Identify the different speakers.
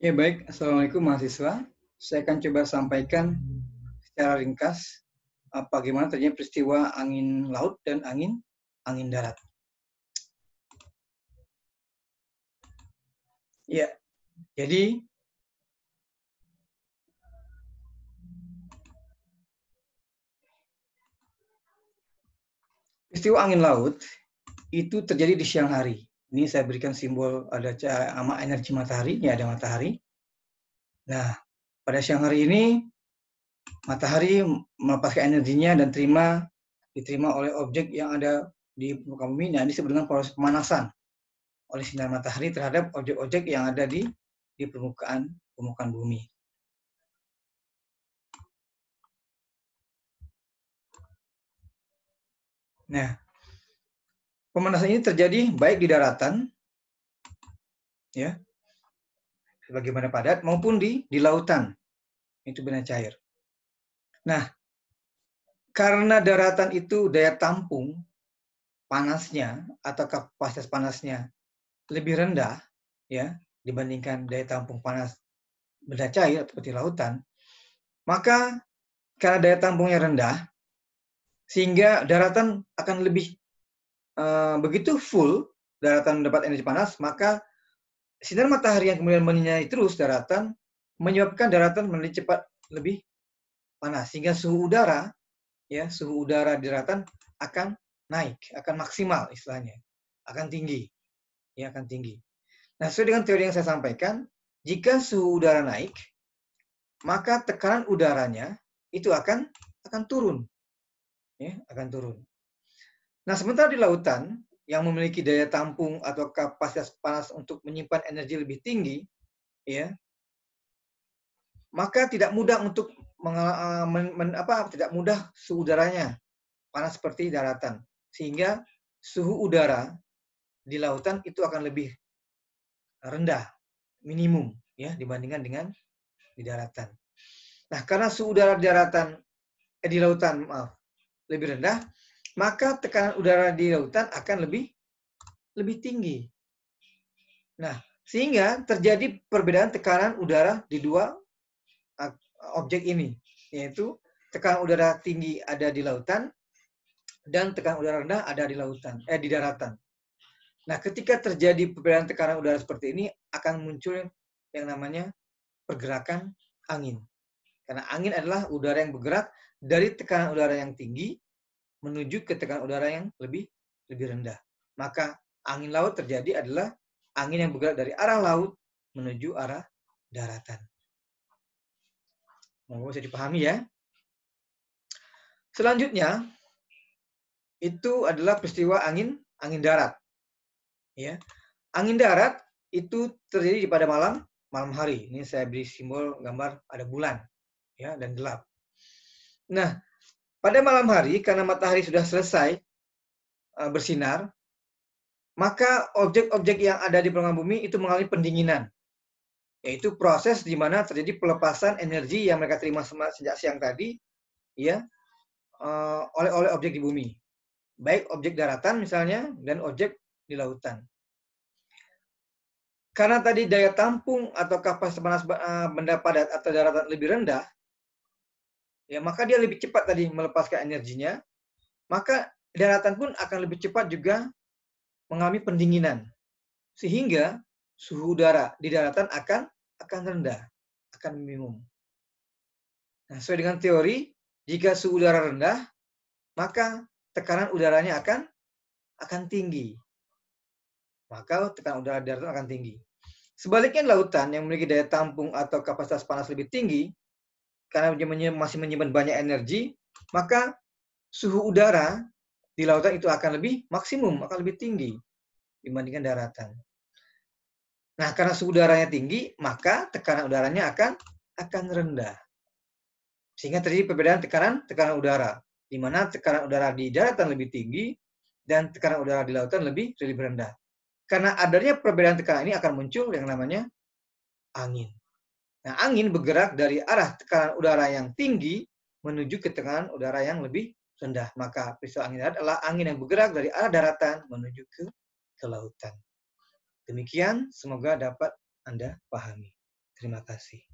Speaker 1: Ya baik, Assalamualaikum mahasiswa. Saya akan coba sampaikan secara ringkas bagaimana terjadi peristiwa angin laut dan angin darat. Ya, jadi peristiwa angin laut itu terjadi di siang hari. Ini saya berikan simbol ada energi matahari, ini ada matahari. Nah, pada siang hari ini matahari melepaskan energinya dan diterima oleh objek yang ada di permukaan bumi. Nah, ini disebut dengan proses pemanasan oleh sinar matahari terhadap objek-objek yang ada di permukaan bumi. Nah, pemanasan ini terjadi baik di daratan, ya, sebagaimana padat, maupun di lautan, itu benda cair. Nah, karena daratan itu daya tampung panasnya atau kapasitas panasnya lebih rendah, ya, dibandingkan daya tampung panas benda cair seperti lautan, maka karena daya tampungnya rendah, sehingga daratan akan lebih begitu full, daratan mendapat energi panas, maka sinar matahari yang kemudian menyinari terus daratan menyebabkan daratan menjadi cepat lebih panas sehingga suhu udara di daratan akan naik, akan maksimal istilahnya, akan tinggi, ya akan tinggi. Nah, sesuai dengan teori yang saya sampaikan, jika suhu udara naik, maka tekanan udaranya itu akan turun, ya, akan turun. Nah, sementara di lautan yang memiliki daya tampung atau kapasitas panas untuk menyimpan energi lebih tinggi, ya, maka tidak mudah untuk tidak mudah suhu udaranya panas seperti daratan, sehingga suhu udara di lautan itu akan lebih rendah, minimum, ya, dibandingkan dengan di daratan. Nah, karena suhu udara di lautan lebih rendah, maka tekanan udara di lautan akan lebih tinggi. Nah, sehingga terjadi perbedaan tekanan udara di dua objek ini, yaitu tekanan udara tinggi ada di lautan dan tekanan udara rendah ada di daratan. Nah, ketika terjadi perbedaan tekanan udara seperti ini, akan muncul yang namanya pergerakan angin. Karena angin adalah udara yang bergerak dari tekanan udara yang tinggi menuju ke tekanan udara yang lebih rendah. Maka angin laut terjadi adalah angin yang bergerak dari arah laut menuju arah daratan. Mohon bisa dipahami ya. Selanjutnya itu adalah peristiwa angin darat. Ya. Angin darat itu terjadi pada malam hari. Ini saya beri simbol gambar ada bulan, ya, dan gelap. Nah, pada malam hari karena matahari sudah selesai bersinar, maka objek-objek yang ada di permukaan bumi itu mengalami pendinginan. Yaitu proses di mana terjadi pelepasan energi yang mereka terima sejak siang tadi, ya, oleh objek di bumi. Baik objek daratan misalnya dan objek di lautan. Karena tadi daya tampung atau kapasitas panas benda padat atau daratan lebih rendah, ya maka dia lebih cepat tadi melepaskan energinya, maka daratan pun akan lebih cepat juga mengalami pendinginan. Sehingga suhu udara di daratan akan rendah, akan minimum. Nah, sesuai dengan teori, jika suhu udara rendah, maka tekanan udaranya akan tinggi. Maka tekanan udara di daratan akan tinggi. Sebaliknya lautan yang memiliki daya tampung atau kapasitas panas lebih tinggi, karena masih menyimpan banyak energi, maka suhu udara di lautan itu akan lebih maksimum, akan lebih tinggi dibandingkan daratan. Nah, karena suhu udaranya tinggi, maka tekanan udaranya akan rendah. Sehingga terjadi perbedaan tekanan udara, di mana tekanan udara di daratan lebih tinggi dan tekanan udara di lautan lebih rendah. Karena adanya perbedaan tekanan ini akan muncul yang namanya angin. Nah, angin bergerak dari arah tekanan udara yang tinggi menuju ke tekanan udara yang lebih rendah. Maka peristiwa angin darat adalah angin yang bergerak dari arah daratan menuju ke lautan. Demikian, semoga dapat Anda pahami. Terima kasih.